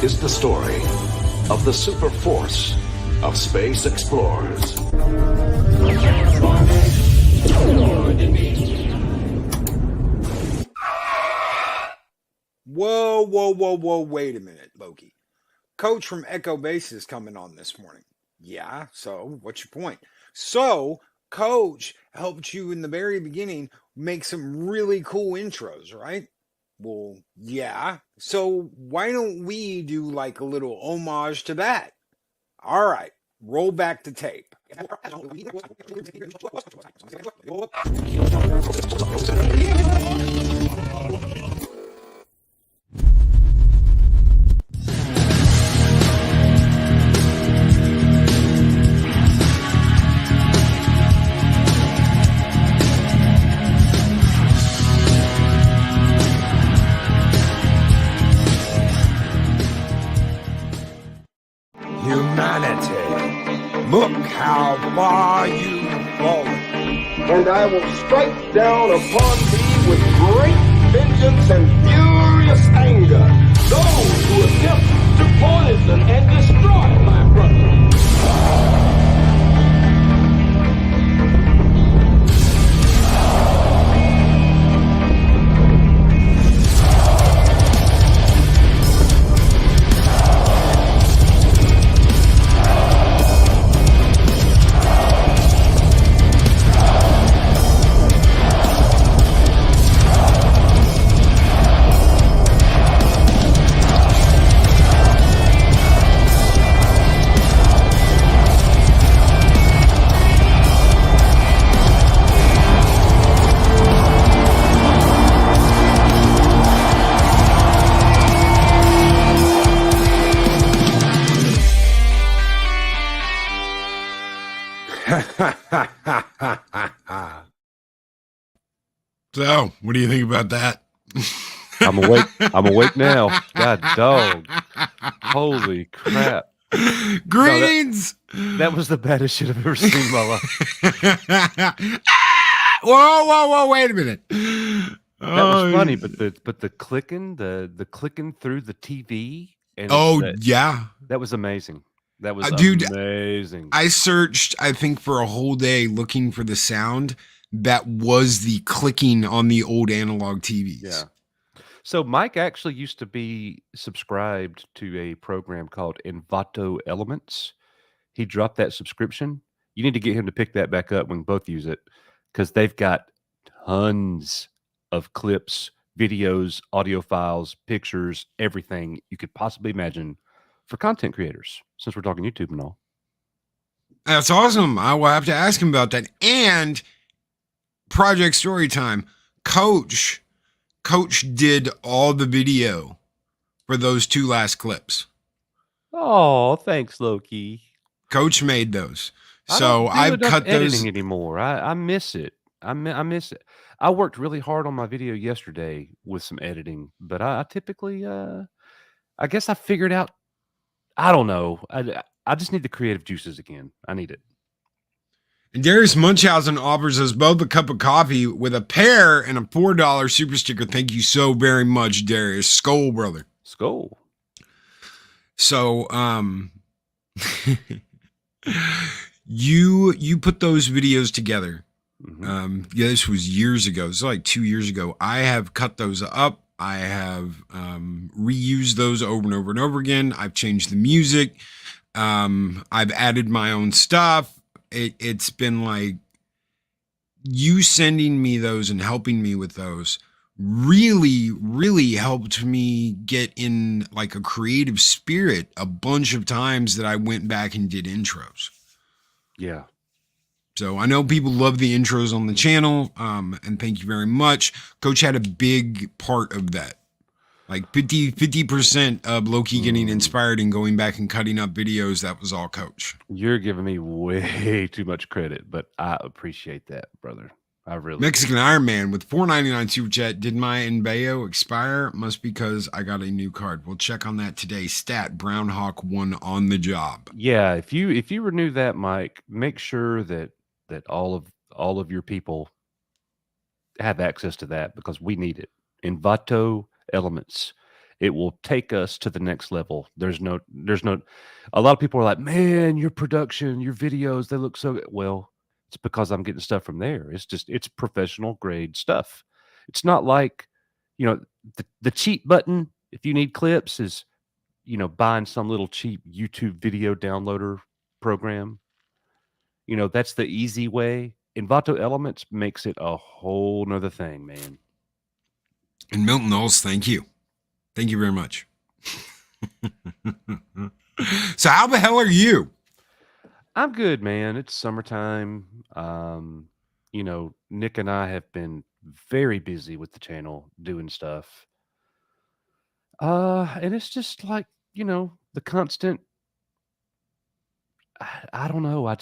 is the story of the super force of space explorers. Whoa, wait a minute, Loki. Coach from Echo Base is coming on this morning. Yeah, so what's your point? So, Coach helped you in the very beginning make some really cool intros, right? Well, yeah. So, why don't we do like a little homage to that? All right, roll back the tape. Humanity, look how far you've fallen. And I will strike down upon thee with great vengeance and furious anger those who attempt to poison and destroy my brother. So, what do you think about that? I'm awake. I'm awake now. God dog. Holy crap. Greetings. No, that was the baddest shit I've ever seen in my life. Whoa, wait a minute. That was funny, but the clicking, the clicking through the TV and yeah. That was amazing. That was amazing. I searched, I think, for a whole day looking for the sound that was the clicking on the old analog TVs. Yeah. So Mike actually used to be subscribed to a program called Envato Elements. He dropped that subscription. You need to get him to pick that back up when both use it, because they've got tons of clips, videos, audio files, pictures, everything you could possibly imagine for content creators, since we're talking YouTube and all. That's awesome. I will have to ask him about that. And Project Storytime, Coach did all the video for those two last clips. Oh, thanks, Loki. Coach made those. So I've cut those anymore. I miss it. I miss it. I worked really hard on my video yesterday with some editing, but I typically, I guess I figured out, I don't know. I just need the creative juices again. I need it. And Darius Munchausen offers us both a cup of coffee with a pear and a $4 super sticker. Thank you so very much, Darius. Skol, brother. Skol. So, you put those videos together. Mm-hmm. Yeah, this was years ago. It's like 2 years ago. I have cut those up. I have reused those over and over and over again. I've changed the music. I've added my own stuff. It's been like you sending me those and helping me with those really helped me get in like a creative spirit a bunch of times that I went back and did intros. Yeah. So I know people love the intros on the channel, and thank you very much. Coach had a big part of that. Like 50% of Loki getting inspired and going back and cutting up videos, that was all Coach. You're giving me way too much credit, but I appreciate that, brother. I really Mexican Iron Man with $4.99 super chat. Did my Envato expire? Must because I got a new card. We'll check on that today. Stat Brown Hawk 1 on the job. Yeah, if you renew that, Mike, make sure that all of your people have access to that, because we need it. Envato Elements. It will take us to the next level. There's no, a lot of people are like, man, your production, your videos, they look so good. Well, it's because I'm getting stuff from there. It's professional grade stuff. It's not like, the cheat button, if you need clips, is, buying some little cheap YouTube video downloader program. That's the easy way. Envato Elements makes it a whole nother thing, man. And Milton Knowles, thank you. Thank you very much. So how the hell are you? I'm good, man. It's summertime. Nick and I have been very busy with the channel doing stuff. And it's just like, the constant, I don't know. I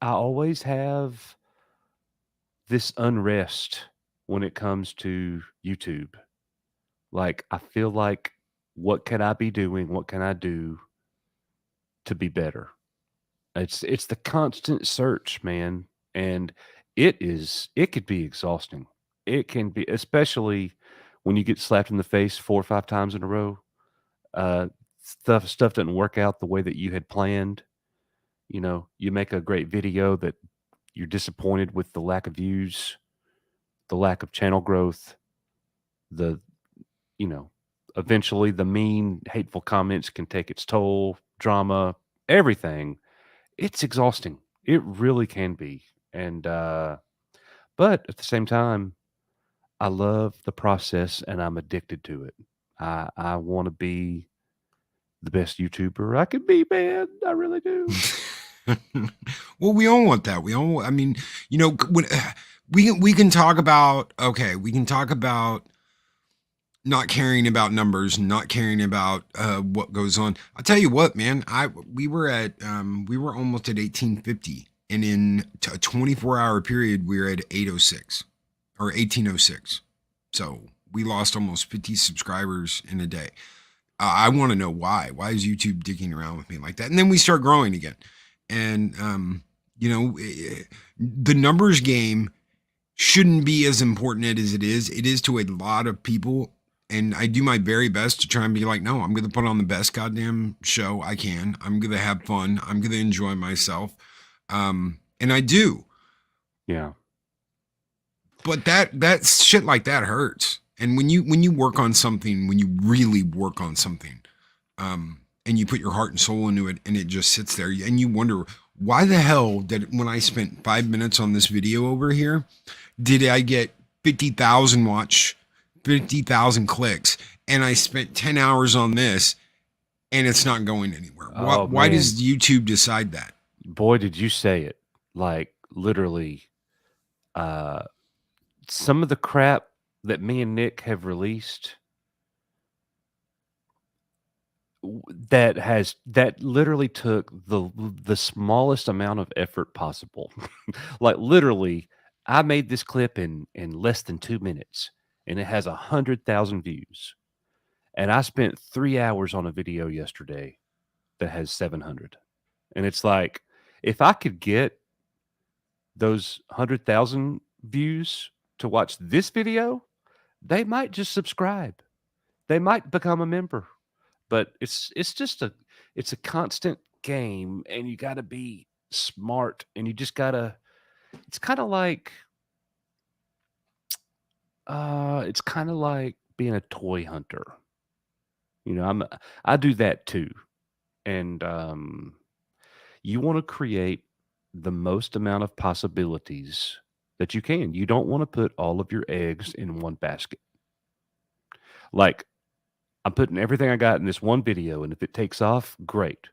always have this unrest when it comes to YouTube. Like, I feel like, what can I be doing? What can I do to be better? It's the constant search, man. And it could be exhausting. It can be, especially when you get slapped in the face 4 or 5 times in a row. Stuff doesn't work out the way that you had planned. You make a great video that you're disappointed with the lack of views, the lack of channel growth, the, eventually the mean, hateful comments can take its toll, drama, everything. It's exhausting. It really can be. And, but at the same time, I love the process and I'm addicted to it. I want to be the best YouTuber I could be, man. I really do. Well, we all want that. I mean, when, we can talk about, we can talk about not caring about numbers, not caring about what goes on. I'll tell you what, man, we were almost at 1850, and in a 24-hour period, we were at 806 or 1806. So we lost almost 50 subscribers in a day. I want to know why. Why is YouTube dicking around with me like that? And then we start growing again. And, the numbers game shouldn't be as important as it is. It is to a lot of people. And I do my very best to try and be like, no, I'm going to put on the best goddamn show I can. I'm going to have fun. I'm going to enjoy myself. And I do. Yeah. But that shit like that hurts. And when you work on something, when you really work on something, and you put your heart and soul into it and it just sits there and you wonder, why the hell did, when I spent 5 minutes on this video over here, did I get 50,000 watch, 50,000 clicks, and I spent 10 hours on this and it's not going anywhere? Why does YouTube decide that? Boy, did you say it. Like, literally, some of the crap that me and Nick have released that literally took the smallest amount of effort possible. Like, literally, I made this clip in less than 2 minutes and it has 100,000 views. And I spent 3 hours on a video yesterday that has 700. And it's like, if I could get those 100,000 views to watch this video, they might just subscribe. They might become a member. But it's a constant game, and you got to be smart, and you just got to, it's kind of like being a toy hunter. I do that too. And you want to create the most amount of possibilities that you can. You don't want to put all of your eggs in one basket. Like, I'm putting everything I got in this one video, and if it takes off, great,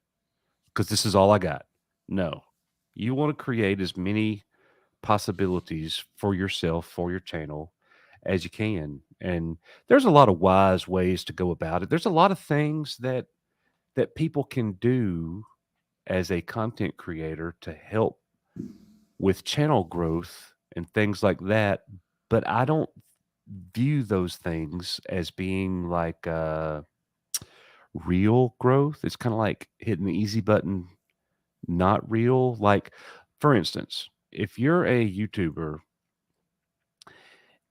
because this is all I got. No, you want to create as many possibilities for yourself, for your channel, as you can. And there's a lot of wise ways to go about it. There's a lot of things that people can do as a content creator to help with channel growth and things like that. But I don't view those things as being like real growth. It's kind of like hitting the easy button, not real. Like, for instance, if you're a YouTuber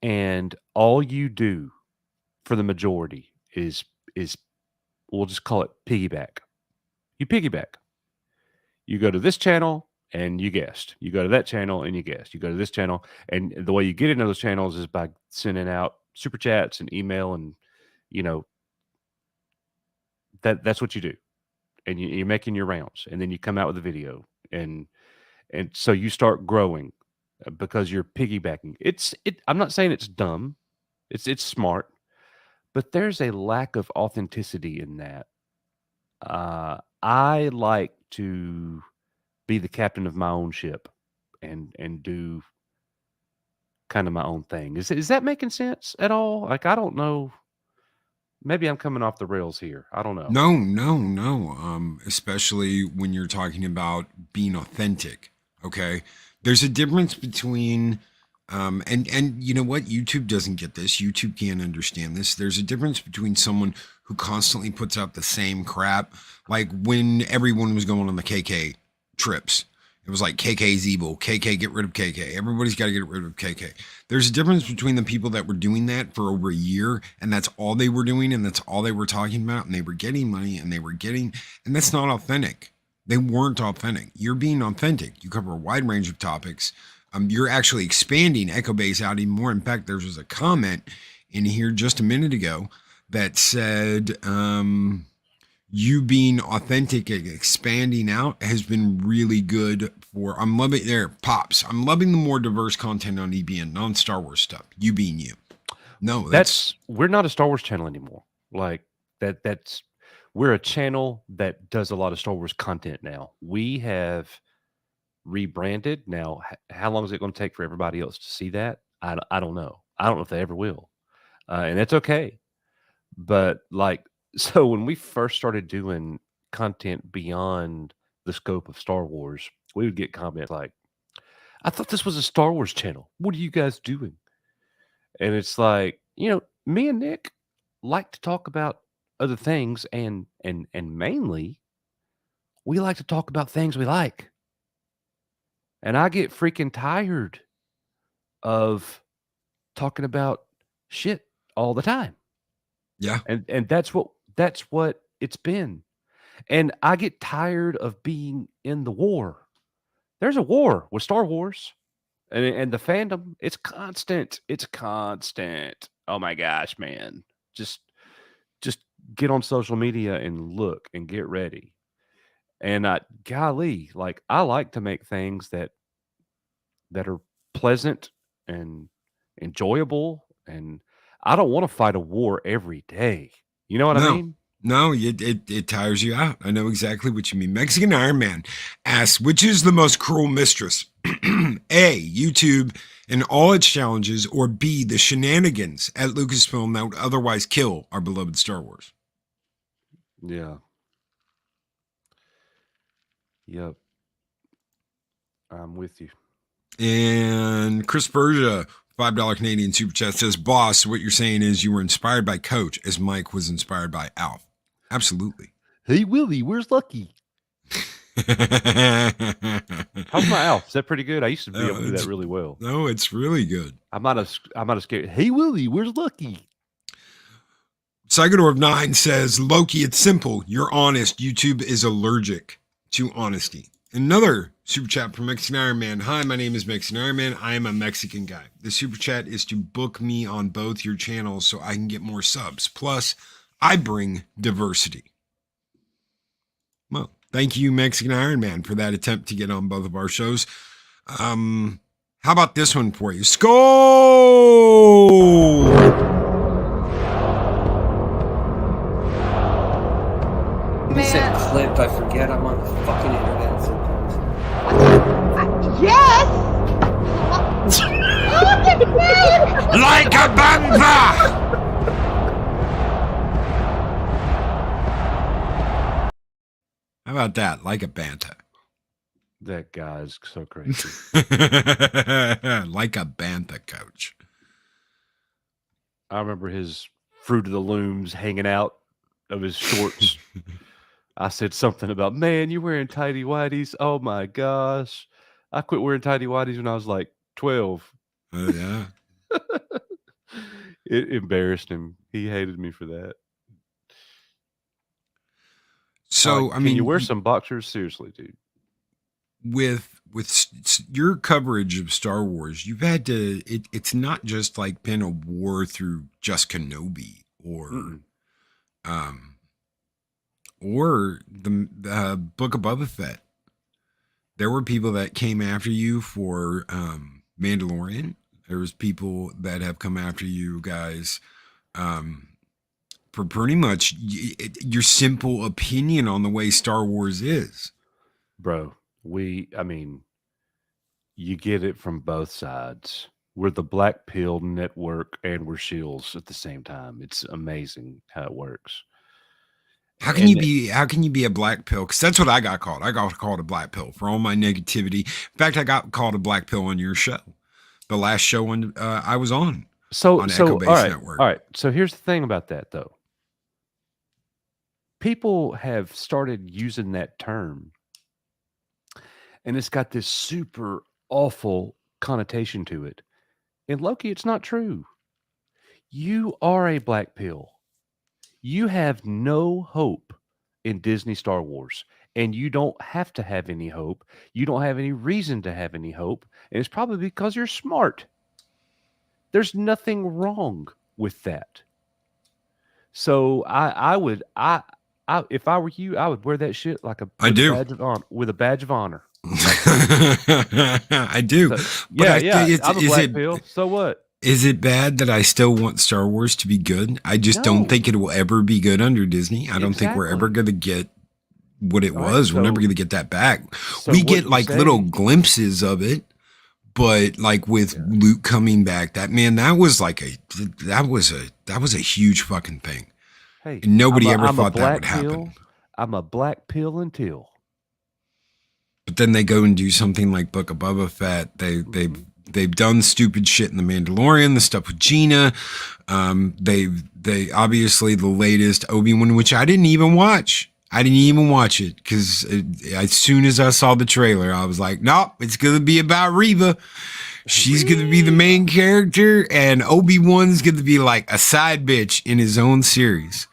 and all you do for the majority is we'll just call it piggyback. You piggyback. You go to this channel and you guessed. You go to that channel and you guessed. You go to this channel, and the way you get into those channels is by sending out super chats and email, and that's what you do. And you're making your rounds, and then you come out with a video, and so you start growing because you're piggybacking. I'm not saying it's dumb. It's smart, but there's a lack of authenticity in that. I like to be the captain of my own ship and do kind of my own thing. Is that making sense at all? Like, I don't know. Maybe I'm coming off the rails here. I don't know. No. Especially when you're talking about being authentic. Okay. There's a difference between, and you know what? YouTube doesn't get this. YouTube can't understand this. There's a difference between someone who constantly puts out the same crap. Like when everyone was going on the KK trips, it was like KK's evil. KK, get rid of KK. Everybody's got to get rid of KK. There's a difference between the people that were doing that for over a year, and that's all they were doing, and that's all they were talking about, and they were getting money, and that's not authentic. They weren't authentic. You're being authentic. You cover a wide range of topics. You're actually expanding Echo Base out even more. In fact, there was a comment in here just a minute ago that said, you being authentic and expanding out has been really good for, I'm loving the more diverse content on EBN, non-Star Wars stuff. You being you. No, we're not a Star Wars channel anymore. Like we're a channel that does a lot of Star Wars content now. We have rebranded. Now, how long is it going to take for everybody else to see that? I don't know. I don't know if they ever will. And that's okay. But so when we first started doing content beyond the scope of Star Wars, we would get comments like, I thought this was a Star Wars channel. What are you guys doing? And it's like, me and Nick like to talk about other things, and mainly we like to talk about things we like. And I get freaking tired of talking about shit all the time. Yeah. And that's what it's been. And I get tired of being in the war. There's a war with Star Wars and the fandom. It's constant. It's constant. Oh my gosh, man. Just get on social media and look and get ready. And golly, I like to make things that are pleasant and enjoyable, and I don't want to fight a war every day. You know what I mean? No, it tires you out. I know exactly what you mean. Mexican Iron Man asks, which is the most cruel mistress? A, YouTube and all its challenges, or B, the shenanigans at Lucasfilm that would otherwise kill our beloved Star Wars? Yeah. Yep. I'm with you. And Chris Berger, $5 Canadian Super Chat, says, boss, what you're saying is you were inspired by Coach as Mike was inspired by Alf. Absolutely. Hey, Willie, where's Lucky? How's my Alf? Is that pretty good? I used to be able to do that really well. No, it's really good. I might have scared. Hey, Willie, where's Lucky? Psychodor of 9 says, Loki, it's simple. You're honest. YouTube is allergic to honesty. Another super chat from Mexican Iron Man. Hi, my name is Mexican Iron Man. I am a Mexican guy. The super chat is to book me on both your channels so I can get more subs. Plus, I bring diversity. Well, thank you, Mexican Iron Man, for that attempt to get on both of our shows. How about this one for you? Skull! Said clip, I forget I'm on the fucking internet sometimes. Yes! Like a bantha! How about that? Like a bantha. That guy's so crazy. Like a bantha, Coach. I remember his Fruit of the Looms hanging out of his shorts. I said something about, man, you're wearing tighty whities. Oh my gosh. I quit wearing tighty whities when I was like 12. Oh, yeah. It embarrassed him. He hated me for that. So, Can you wear some boxers? Seriously, dude. With your coverage of Star Wars, you've had to. It's not just like been a war through just Kenobi or the Book of Boba Fett. There were people that came after you for Mandalorian. There was people that have come after you guys for pretty much your simple opinion on the way Star Wars is. Bro, you get it from both sides. We're the Black Pill Network and we're Shields at the same time. It's amazing how it works. How can you be a black pill? Because that's what I got called. I got called a black pill for all my negativity. In fact, I got called a black pill on your show, the last show I was on. On Echo Base Network. All right. So here's the thing about that, though. People have started using that term, and it's got this super awful connotation to it. And Loki, it's not true. You are a black pill. You have no hope in Disney Star Wars, and you don't have to have any hope. You don't have any reason to have any hope, and it's probably because you're smart. There's nothing wrong with that. So if I were you, I would wear that shit like with a badge of honor. I do. So, I'm a black pill. So what? Is it bad that I still want Star Wars to be good? I just don't think it will ever be good under Disney. I don't think we're ever going to get what it was. We're never going to get that back. We get like little glimpses of it, but like with Luke coming back, that was a huge fucking thing. Hey, and nobody ever thought that would happen. I'm a black pill until. But then they go and do something like Book of Boba Fett. They've done stupid shit in The Mandalorian, the stuff with Gina. They obviously the latest Obi-Wan, which I didn't even watch. I didn't even watch it because as soon as I saw the trailer, I was like, nope, it's going to be about Reva. She's going to be the main character, and Obi-Wan's going to be like a side bitch in his own series.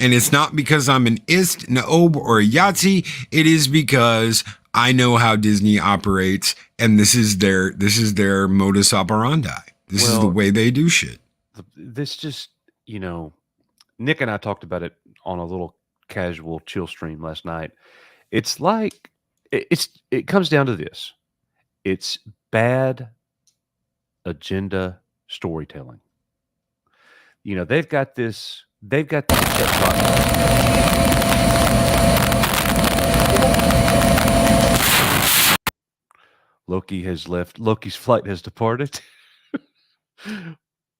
And it's not because I'm an Ist, an Ob, or a Yahtzee. It is because I know how Disney operates, and this is their modus operandi. This is the way they do shit. This just, Nick and I talked about it on a little casual chill stream last night. It's like it comes down to this. It's bad agenda storytelling. They've got this Loki has left. Loki's flight has departed.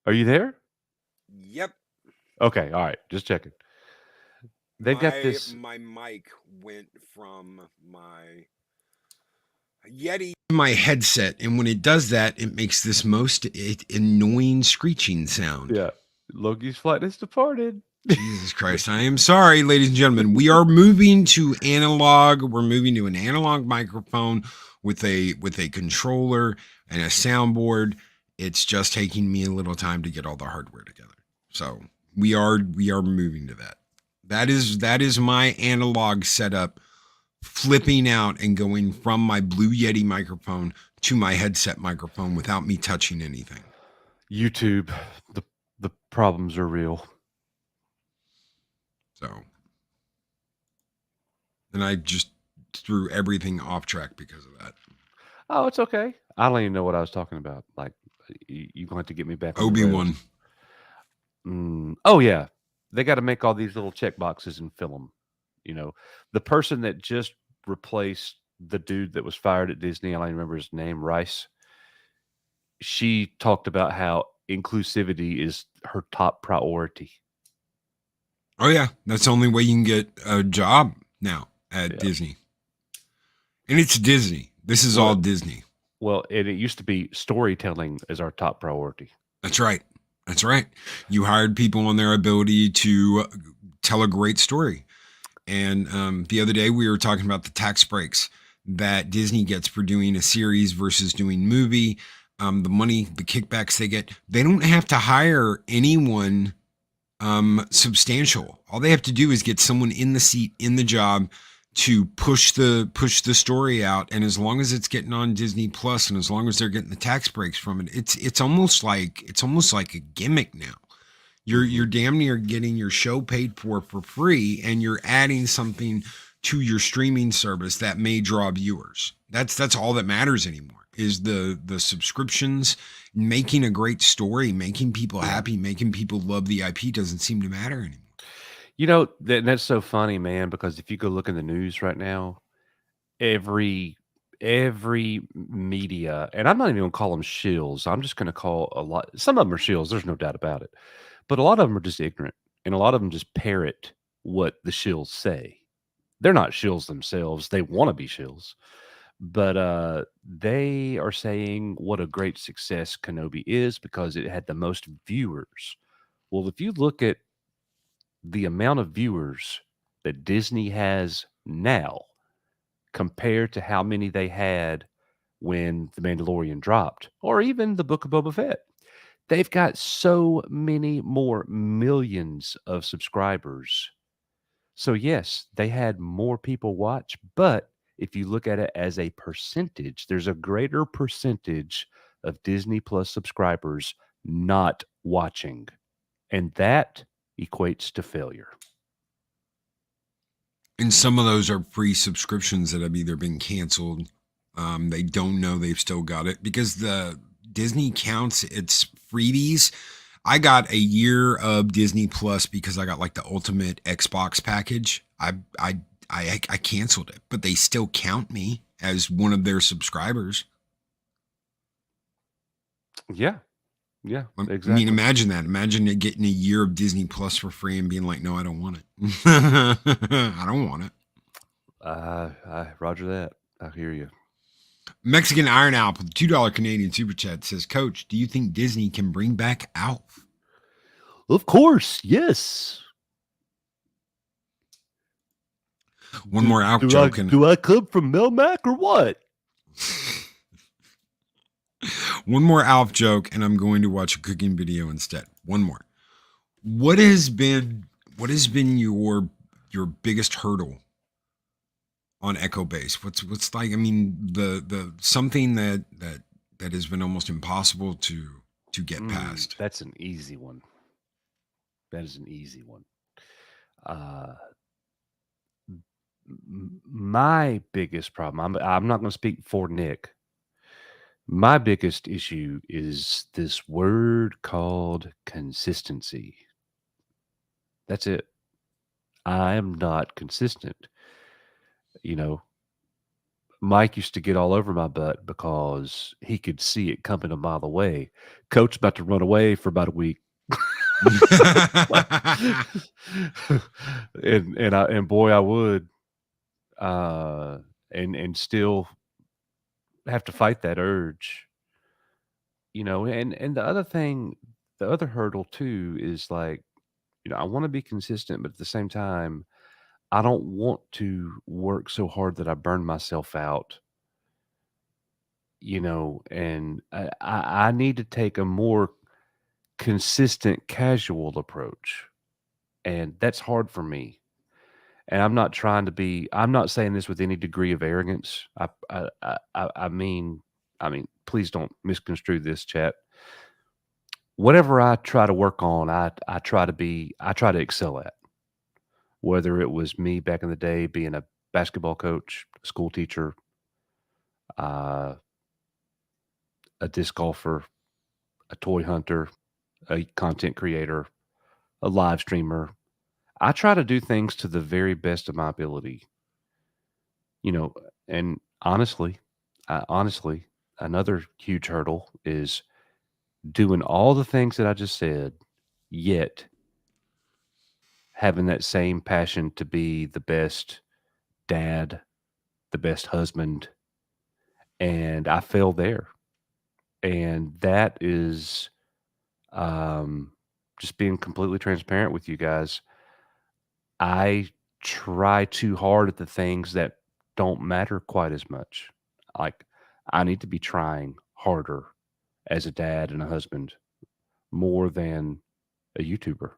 Are you there? Yep. Okay. All right. Just checking. They've got this. My mic went from my Yeti. My headset, and when it does that, it makes this most annoying screeching sound. Yeah. Loki's flight has departed. Jesus Christ. I am sorry, ladies and gentlemen. We are moving to analog. We're moving to an analog microphone with a controller and a soundboard. It's just taking me a little time to get all the hardware together. So we are moving to that. That is my analog setup, flipping out and going from my Blue Yeti microphone to my headset microphone without me touching anything. YouTube, the problems are real. So, and I just threw everything off track because of that. Oh, it's okay. I don't even know what I was talking about. Like, you're going to have to get me back on Obi-Wan. Oh, yeah. They got to make all these little check boxes and fill them. The person that just replaced the dude that was fired at Disney, I don't remember his name, Rice. She talked about how inclusivity is her top priority. Oh, yeah. That's the only way you can get a job now at Disney. And it's Disney. This is all Disney. Well, it used to be storytelling as our top priority. That's right. That's right. You hired people on their ability to tell a great story. And the other day we were talking about the tax breaks that Disney gets for doing a series versus doing movie. The money, the kickbacks they get, they don't have to hire anyone substantial. All they have to do is get someone in the seat, in the job, to push the story out. And as long as it's getting on Disney Plus, and as long as they're getting the tax breaks from it, it's almost like a gimmick now. You're damn near getting your show paid for free, and you're adding something to your streaming service that may draw viewers. That's all that matters anymore, is the subscriptions. Making a great story, making people happy, making people love the IP doesn't seem to matter anymore. You know, that's so funny, man, because if you go look in the news right now, every media, and I'm not even gonna call them shills. I'm just gonna call a lot. Some of them are shills. There's no doubt about it, but a lot of them are just ignorant, and a lot of them just parrot what the shills say. They're not shills themselves. They want to be shills, but they are saying what a great success Kenobi is because it had the most viewers. Well, if you look at the amount of viewers that Disney has now compared to how many they had when The Mandalorian dropped, or even The Book of Boba Fett, they've got so many more millions of subscribers. So, yes, they had more people watch, but if you look at it as a percentage, there's a greater percentage of Disney Plus subscribers not watching. And that equates to failure. And some of those are free subscriptions that have either been canceled. They don't know they've still got it because the Disney counts its freebies. I got a year of Disney Plus because I got like the ultimate Xbox package. I canceled it, but they still count me as one of their subscribers. Yeah. Yeah, exactly. I mean, imagine that. Imagine getting a year of Disney Plus for free and being like, no, I don't want it. I don't want it. Roger that. I hear you. Mexican Iron Alp with $2 Canadian Super Chat says, Coach, do you think Disney can bring back Alf? Of course, yes. One more Alf joke. Do I come from Melmac or what? One more Alf joke, and I'm going to watch a cooking video instead. One more. What has been your biggest hurdle on Echo Base? What's like? I mean, the something that has been almost impossible to get past. That's an easy one. That is an easy one. My biggest problem. I'm not going to speak for Nick. My biggest issue is this word called consistency. That's it. I am not consistent. You know, Mike used to get all over my butt because he could see it coming a mile away. Coach about to run away for about a week. and boy, I would and still have to fight that urge. You know, and the other thing, the other hurdle too is like, you know, I want to be consistent, but at the same time, I don't want to work so hard that I burn myself out. You know, and I need to take a more consistent, casual approach, and that's hard for me. And I'm not trying to be. I'm not saying this with any degree of arrogance. I mean, please don't misconstrue this, chat. Whatever I try to work on, I try to excel at. Whether it was me back in the day being a basketball coach, a school teacher, a disc golfer, a toy hunter, a content creator, a live streamer. I try to do things to the very best of my ability. You know, and honestly, another huge hurdle is doing all the things that I just said, yet having that same passion to be the best dad, the best husband, and I fail there. And that is just being completely transparent with you guys. I try too hard at the things that don't matter quite as much. Like, I need to be trying harder as a dad and a husband more than a YouTuber.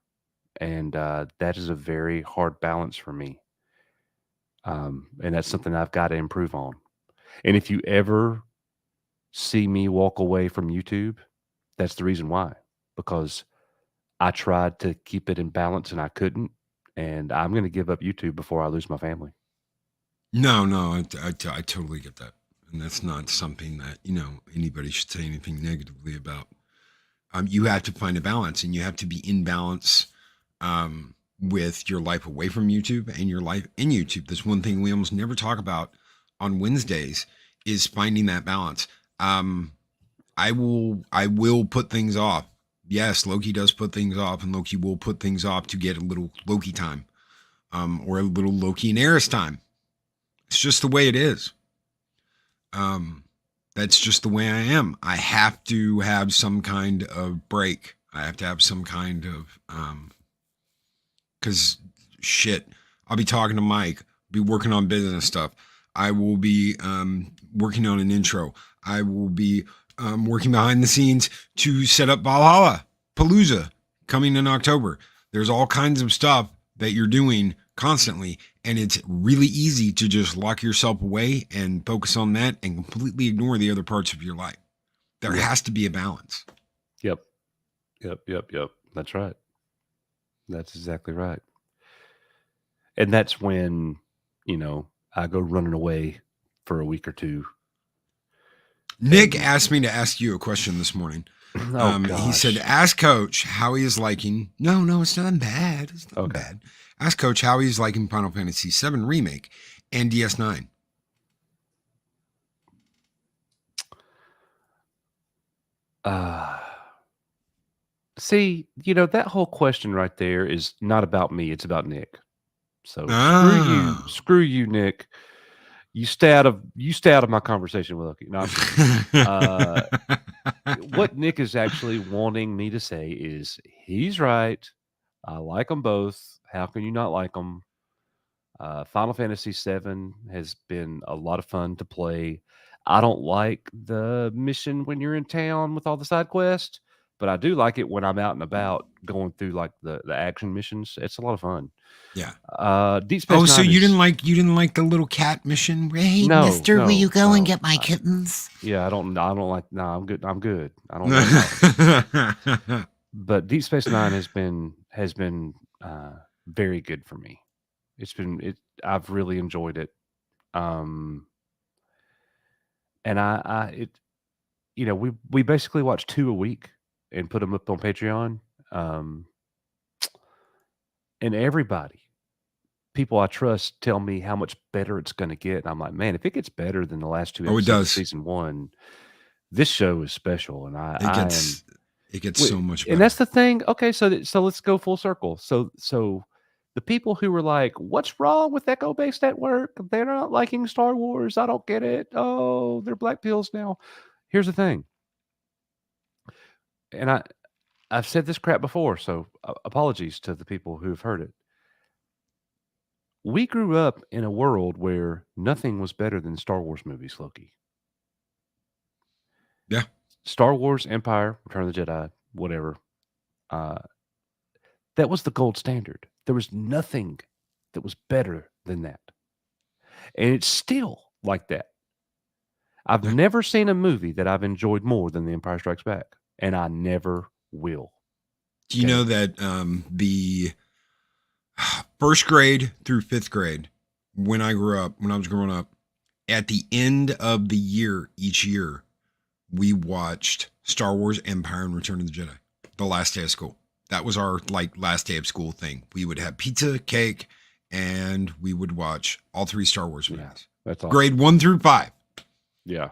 and that is a very hard balance for me. And that's something I've got to improve on. And if you ever see me walk away from YouTube, that's the reason why, because I tried to keep it in balance and I couldn't, and I'm going to give up YouTube before I lose my family. No, I totally get that. And that's not something that, anybody should say anything negatively about. You have to find a balance, and you have to be in balance with your life away from YouTube and your life in YouTube. That's one thing we almost never talk about on Wednesdays is finding that balance. I will put things off. Yes, Loki does put things off, and Loki will put things off to get a little Loki time, or a little Loki and Eris time. It's just the way it is. That's just the way I am. I have to have some kind of break. I have to have some kind of, cause shit, I'll be talking to Mike, be working on business stuff. I will be, working on an intro. I will be, working behind the scenes to set up Valhalla Palooza coming in October. There's all kinds of stuff that you're doing constantly, and it's really easy to just lock yourself away and focus on that and completely ignore the other parts of your life. There has to be a balance. Yep. That's right. That's exactly right. And that's when, I go running away for a week or two. Nick asked me to ask you a question this morning. He said, ask Coach how he is liking. No, it's not bad. It's not bad. Ask Coach how he's liking Final Fantasy VII Remake and DS9. See, that whole question right there is not about me. It's about Nick. So screw you, Nick. You stay out of my conversation with Loki. No, what Nick is actually wanting me to say is he's right. I like them both. How can you not like them? Final Fantasy VII has been a lot of fun to play. I don't like the mission when you're in town with all the side quests, but I do like it when I'm out and about going through like the action missions. It's a lot of fun. Yeah. Deep Space Nine so you didn't like the little cat mission? Hey, mister, will you go and get my kittens? Yeah, I don't like. No, I'm good. I don't like but Deep Space Nine has been very good for me. I've really enjoyed it. And we basically watch 2 a week and put them up on Patreon. And people I trust tell me how much better it's going to get. And I'm like, man, if it gets better than the last 2 episodes of season 1, this show is special. And it gets so much better. And that's the thing. Okay. So let's go full circle. So the people who were like, what's wrong with Echo Base Network? They're not liking Star Wars. I don't get it. Oh, they're black pills now. Here's the thing. And I've said this crap before, so apologies to the people who've heard it. We grew up in a world where nothing was better than Star Wars movies, Loki. Yeah. Star Wars, Empire, Return of the Jedi, whatever. That was the gold standard. There was nothing that was better than that. And it's still like that. I've never seen a movie that I've enjoyed more than The Empire Strikes Back, and I never will. Do you know that the first grade through 5th grade, when I was growing up, at the end of the year, each year, we watched Star Wars, Empire, and Return of the Jedi, the last day of school. That was our last day of school thing. We would have pizza, cake, and we would watch all 3 Star Wars movies. Yeah, that's awesome. Grade 1 through 5. Yeah.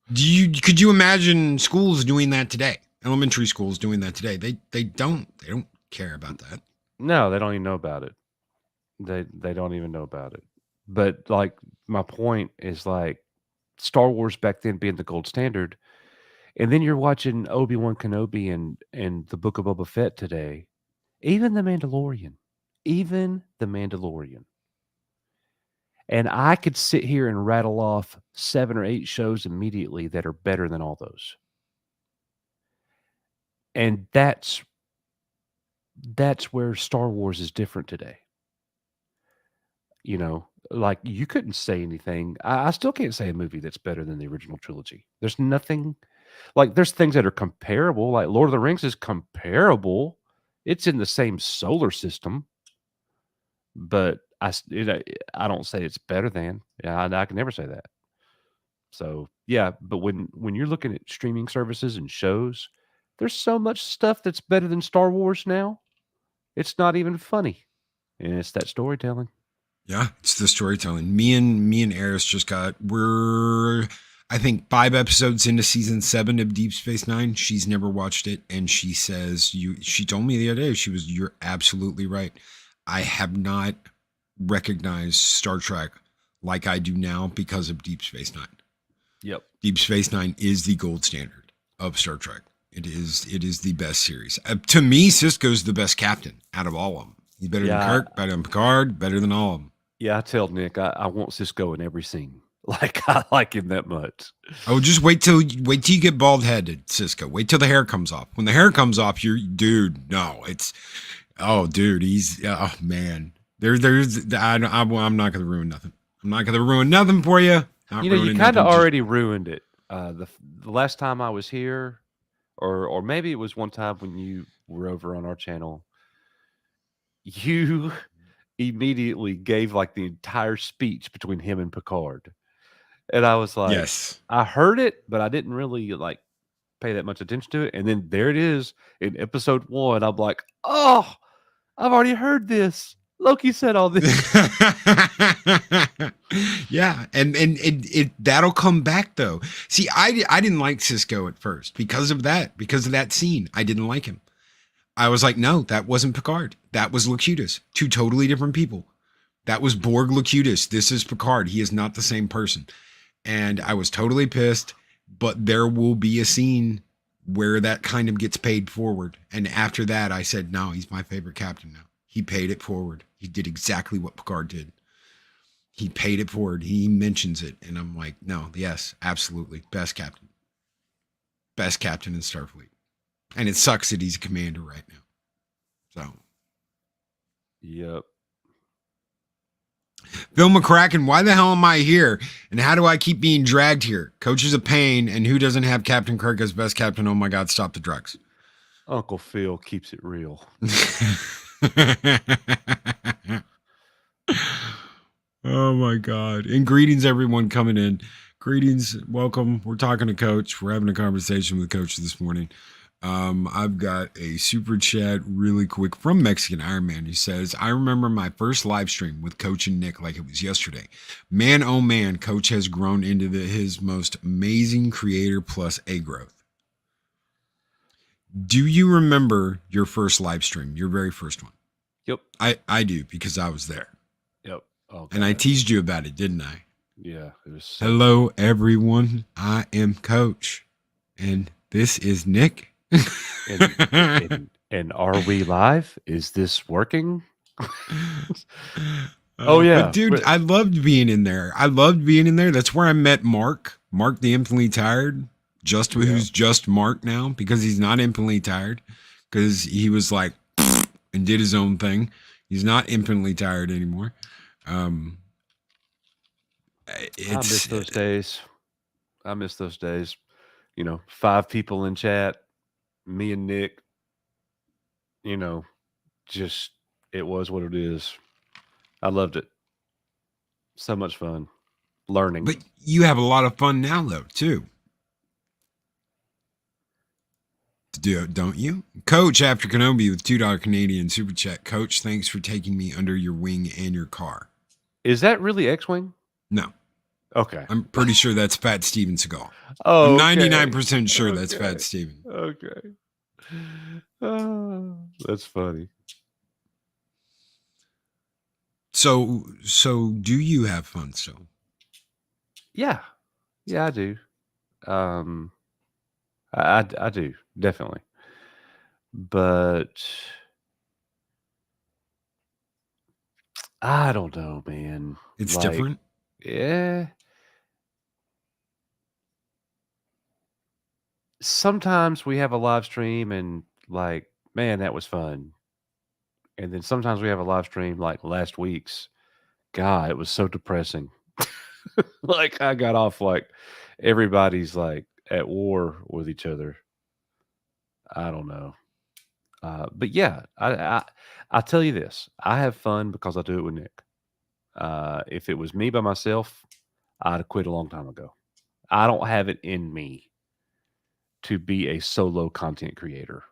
Could you imagine schools doing that today? Elementary schools doing that today? They don't care about that. No, they don't even know about it. They don't even know about it. But my point is Star Wars back then being the gold standard. And then you're watching Obi-Wan Kenobi and the Book of Boba Fett today. Even The Mandalorian. And I could sit here and rattle off 7 or 8 shows immediately that are better than all those. And that's that's where Star Wars is different today. You know, like you couldn't say anything. I still can't say a movie that's better than the original trilogy. There's nothing like there's things that are comparable. Like Lord of the Rings is comparable. It's in the same solar system, but I don't say it's better than. Yeah, I can never say that. So yeah, but when you're looking at streaming services and shows, there's so much stuff that's better than Star Wars now. It's not even funny, and it's that storytelling. Yeah, it's the storytelling. Me and Eris just we're I think 5 episodes into season 7 of Deep Space Nine. She's never watched it, and she says she told me the other day, you're absolutely right. I have not recognized Star Trek like I do now because of Deep Space Nine. Yep. Deep Space Nine is the gold standard of Star Trek. It is the best series. To me, Sisko's the best captain out of all of them. He's better than Kirk, better than Picard, better than all of them. Yeah, I tell Nick I want Sisko in every scene. Like I like him that much. Oh, just wait till you get bald headed, Sisko. Wait till the hair comes off. When the hair comes off, he's oh man. I'm not gonna ruin nothing. I'm not gonna ruin nothing for you. You kind of already ruined it. The last time I was here, or maybe it was one time when you were over on our channel, you immediately gave like the entire speech between him and Picard. And I was like, yes, I heard it, but I didn't really like pay that much attention to it. And then there it is in episode 1. I'm like, oh, I've already heard this. Loki said all this. Yeah, and it that'll come back though. See, I didn't like Sisko at first because of that scene. I didn't like him. I was like, no, that wasn't Picard. That was Locutus. 2 totally different people. That was Borg Locutus. This is Picard. He is not the same person. And I was totally pissed, but there will be a scene where that kind of gets paid forward. And after that, I said, no, he's my favorite captain now. He paid it forward. He did exactly what Picard did. He paid it forward. He mentions it. And I'm like, no, yes, absolutely. Best captain. Best captain in Starfleet. And it sucks that he's a commander right now. So. Yep. Phil McCracken, why the hell am I here? And how do I keep being dragged here? Coach is a pain, and who doesn't have Captain Kirk as best captain? Oh my God, stop the drugs. Uncle Phil keeps it real. Oh my God. And greetings, everyone coming in. Greetings, welcome. We're talking to Coach. We're having a conversation with Coach this morning. I've got a super chat really quick from Mexican Iron Man who says, I remember my first live stream with Coach and Nick like it was yesterday. Man, oh man, Coach has grown into his most amazing creator plus a growth. Do you remember your first live stream, your very first one? Yep. I do because I was there. Yep. Okay. And I teased you about it, didn't I? Yeah. It was Hello, everyone. I am Coach. And this is Nick. and are we live? Is this working? Oh yeah, but dude, I loved being in there. That's where I met Mark the Infinitely Tired, who's just Mark now because he's not infinitely tired because he was like and did his own thing. He's not infinitely tired anymore. I miss those days. I miss those days. 5 people in chat. Me and Nick, just it was what it is. I loved it. So much fun learning. But you have a lot of fun now, though, too. Don't you? Coach after Kenobi with $2 Canadian super chat. Coach, thanks for taking me under your wing and your car. Is that really X-Wing? No. Okay. I'm pretty sure that's Fat Steven Seagal. Oh, I'm 99% sure that's Fat Steven. Okay. That's funny. So do you have fun still? Yeah, I do. I do definitely, but I don't know, man. It's different. Yeah. Sometimes we have a live stream and like, man, that was fun. And then sometimes we have a live stream like last week's. God, it was so depressing. Like I got off like everybody's like at war with each other. I don't know. But yeah, I tell you this, I have fun because I do it with Nick. If it was me by myself, I'd have quit a long time ago. I don't have it in me to be a solo content creator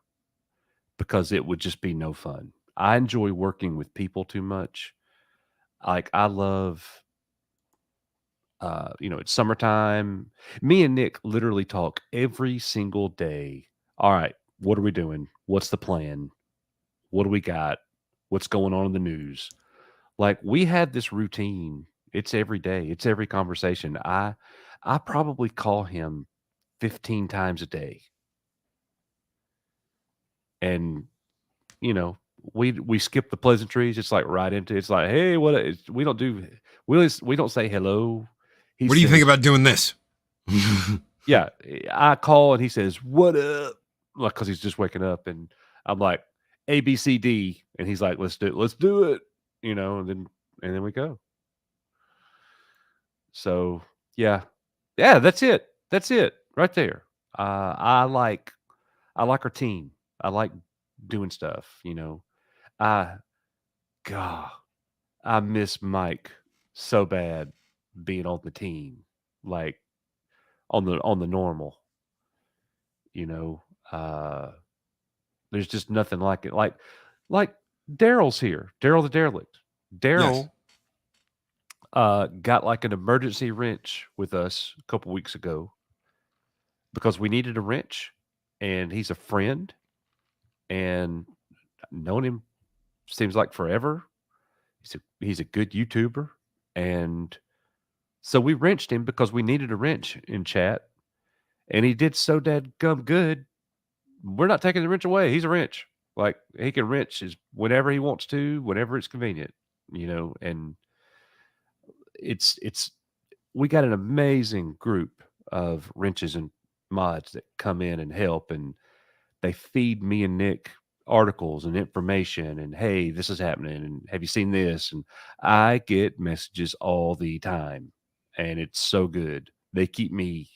because it would just be no fun. I enjoy working with people too much. Like I love, it's summertime. Me and Nick literally talk every single day. All right, what are we doing? What's the plan? What do we got? What's going on in the news? Like we had this routine. It's every day. It's every conversation. I probably call him 15 times a day. And we skip the pleasantries. It's like right into it's like, hey, we don't do we don't say hello. He What do you think says, about doing this? yeah, I call and he says, "What up?" Like because he's just waking up, and I'm like, "A B C D," and he's like, "Let's do it," and then we go. So yeah, yeah, that's it right there. I like our team. I like doing stuff. I God, I miss Mike so bad being on the team, like on the normal. You know, uh, there's just nothing like it. Like Daryl's here, Daryl the derelict. Yes. Daryl got like an emergency wrench with us a couple weeks ago because we needed a wrench, and he's a friend, and I've known him seems like forever. He's a good YouTuber, and so we wrenched him because we needed a wrench in chat, and he did so gum good. We're not taking the wrench away. He's a wrench. Like he can wrench whenever he wants to, whenever it's convenient, and it's we got an amazing group of wrenches and mods that come in and help, and they feed me and Nick articles and information and hey, this is happening and have you seen this? And I get messages all the time, and it's so good. They keep me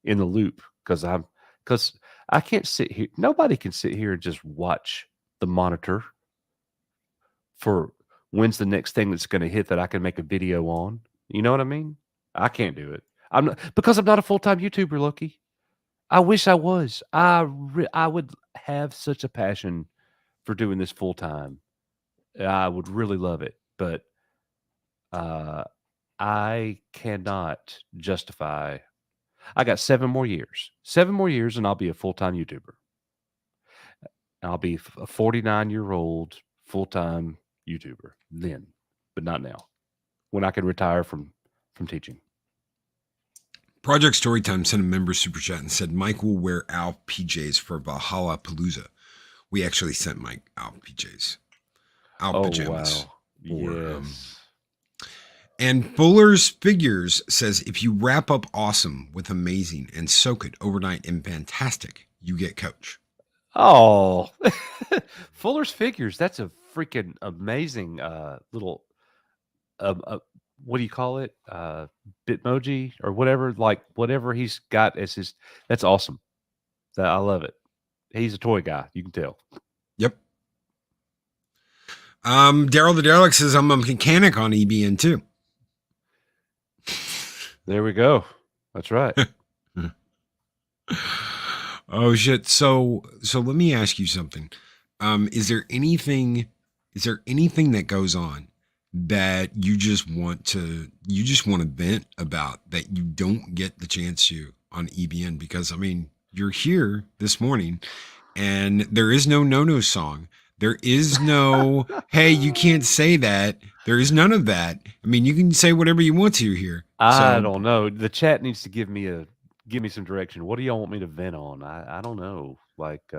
in the loop because I can't sit here. Nobody can sit here and just watch the monitor for when's the next thing that's going to hit that I can make a video on. You know what I mean? I can't do it. I'm not because I'm not a full-time YouTuber, Loki. I wish I was. I would have such a passion for doing this full time. I would really love it, but uh, I cannot justify. I got 7 more years, and I'll be a full time YouTuber. I'll be a 49-year-old full time YouTuber then, but not now. When I can retire from teaching. Project Storytime sent a member super chat and said Mike will wear Al PJs for Valhalla Palooza. We actually sent Mike Al PJs. Al pajamas. Wow. Yes. And Fuller's Figures says if you wrap up awesome with amazing and soak it overnight in fantastic, you get coach. Oh, Fuller's Figures. That's a freaking amazing little what do you call it? Bitmoji or whatever, like whatever he's got as his. That's awesome. I love it. He's a toy guy. You can tell. Yep. Daryl the Derelict says I'm a mechanic on EBN too. There we go. That's right. Oh shit. So let me ask you something. Is there anything that goes on that you just want to vent about that you don't get the chance to on EBN? Because I mean, you're here this morning and there is no song. There is no, hey, you can't say that. There is none of that. I mean, you can say whatever you want to here. I don't know. The chat needs to give me some direction. What do y'all want me to vent on? I don't know. Like,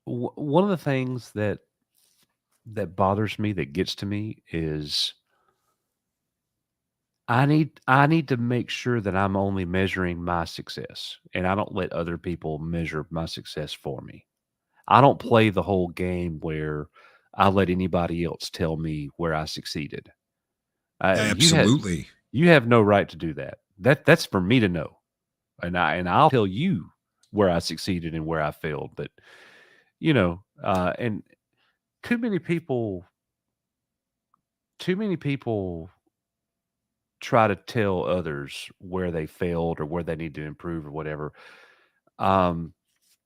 one of the things that bothers me, that gets to me, is I need to make sure that I'm only measuring my success, and I don't let other people measure my success for me. I don't play the whole game where I let anybody else tell me where I succeeded. Absolutely. You have no right to do that. That's for me to know, and I'll tell you where I succeeded and where I failed. But and too many people try to tell others where they failed or where they need to improve or whatever. And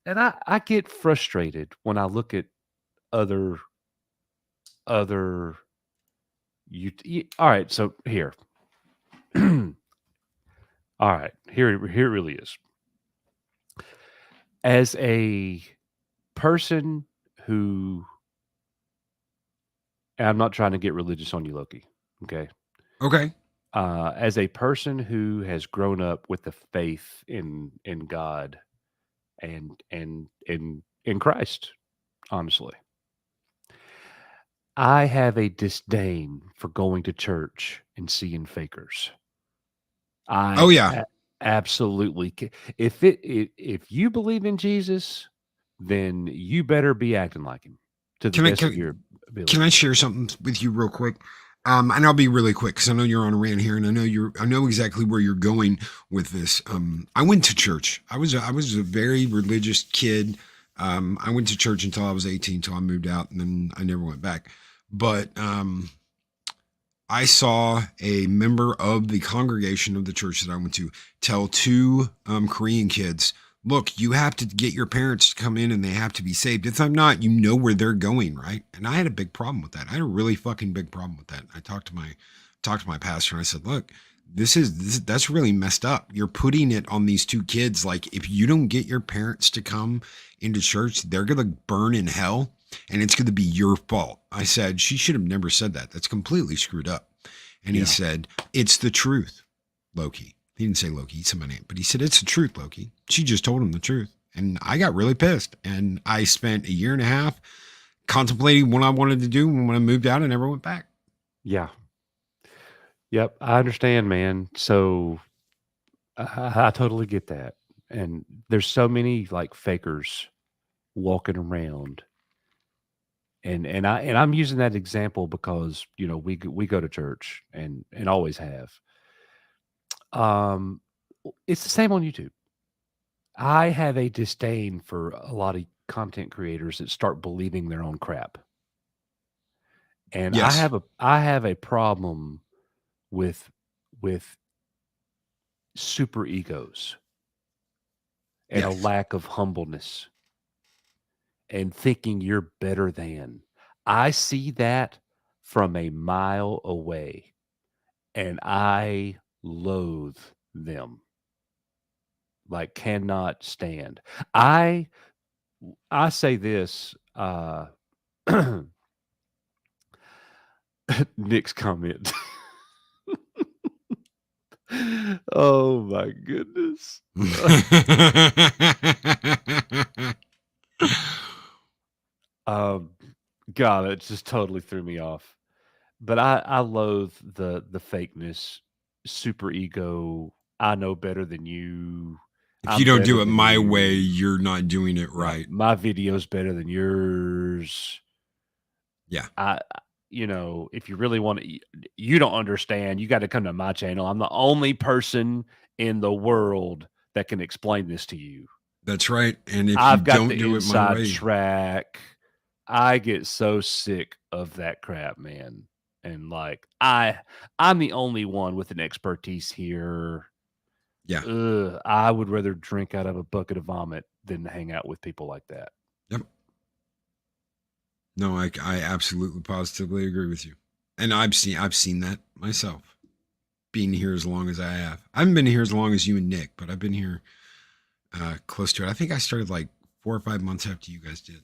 I get frustrated when I look at other all right, so here. All right, here it really is. As a person who, and I'm not trying to get religious on you, Loki, okay? Okay. As a person who has grown up with the faith in God and in Christ, honestly, I have a disdain for going to church and seeing fakers. Oh yeah. Absolutely. If you believe in Jesus, then you better be acting like him to the best of your ability. Can I share something with you real quick? And I'll be really quick because I know you're on a rant here, and I know exactly where you're going with this. I went to church. I was a very religious kid. I went to church until I was 18, until I moved out, and then I never went back. But I saw a member of the congregation of the church that I went to tell two Korean kids, look, you have to get your parents to come in and they have to be saved. If I'm not, you know where they're going, right? And I had a big problem with that. I had a really fucking big problem with that. I talked to my pastor and I said, look, that's really messed up. You're putting it on these two kids. Like, if you don't get your parents to come into church, they're going to burn in hell and it's going to be your fault. I said, she should have never said that. That's completely screwed up. And he said, it's the truth, Loki. He didn't say Loki, he said my name, but he said, it's the truth, Loki. She just told him the truth. And I got really pissed. And I spent a year and a half contemplating what I wanted to do. And when I moved out, I never went back. Yeah. Yep. I understand, man. So I totally get that. And there's so many like fakers walking around. And I'm using that example because, we go to church and always have. It's the same on YouTube. I have a disdain for a lot of content creators that start believing their own crap. And Yes. I have a problem with super egos and a lack of humbleness and thinking you're better than. I see that from a mile away and I loathe them. Like, cannot stand. I say this, Nick's comment. Oh my goodness. God, it just totally threw me off. But I loathe the fakeness, super ego. I know better than you. If you don't do it my way, you're not doing it right. My video's better than yours. Yeah. If you really want to, you don't understand, you got to come to my channel. I'm the only person in the world that can explain this to you. That's right. And if I've you got don't the do it my inside way, track. I get so sick of that crap, man. And like, I'm the only one with an expertise here. Yeah. I would rather drink out of a bucket of vomit than hang out with people like that. Yep. No, I absolutely positively agree with you. And I've seen that myself, being here as long as I have. I haven't been here as long as you and Nick, but I've been here close to it. I think I started like 4 or 5 months after you guys did.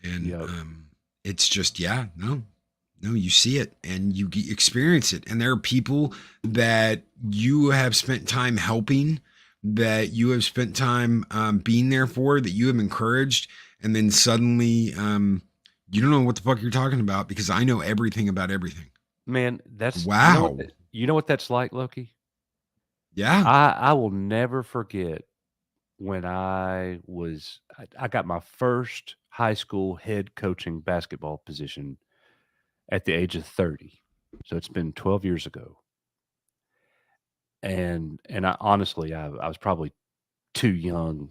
And it's just, no, you see it and you experience it. And there are people that you have spent time helping, that you have spent time being there for, that you have encouraged. And then suddenly you don't know what the fuck you're talking about because I know everything about everything. Man, that's wow. You know what that's like, Loki? Yeah. I will never forget when I got my first high school head coaching basketball position at the age of 30. So it's been 12 years ago. And I honestly, I was probably too young,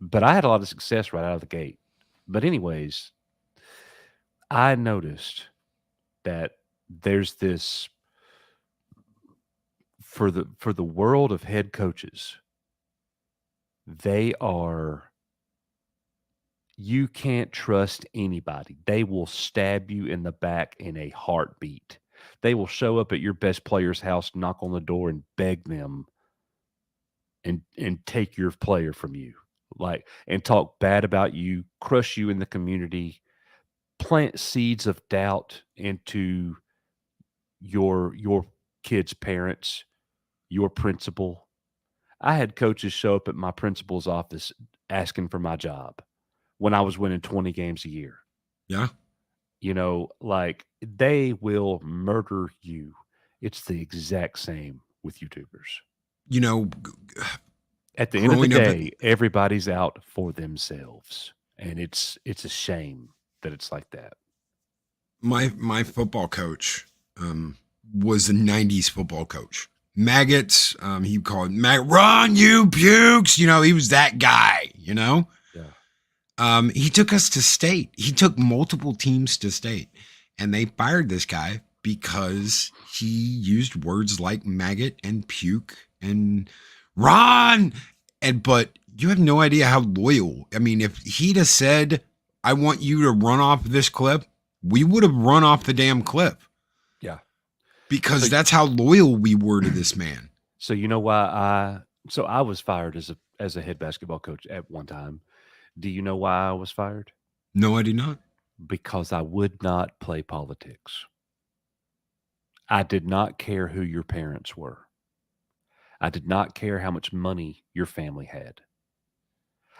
but I had a lot of success right out of the gate. But anyways, I noticed that there's this for the world of head coaches, you can't trust anybody. They will stab you in the back in a heartbeat. They will show up at your best player's house, knock on the door, and beg them and take your player from you. And talk bad about you, crush you in the community, plant seeds of doubt into your kids' parents, your principal. I had coaches show up at my principal's office asking for my job when I was winning 20 games a year. Yeah. They will murder you. It's the exact same with YouTubers. At the end of the day, everybody's out for themselves. And it's a shame that it's like that. My football coach was a 90s football coach. Maggots, he called run, you pukes. He was that guy, Yeah. He took us to state. He took multiple teams to state, and they fired this guy because he used words like maggot and puke and run. But you have no idea how loyal. I mean, if he'd have said, I want you to run off this cliff, we would have run off the damn cliff. Yeah. Because that's how loyal we were to this man. So you know why I was fired as a head basketball coach at one time. Do you know why I was fired? No, I do not. Because I would not play politics. I did not care who your parents were. I did not care how much money your family had.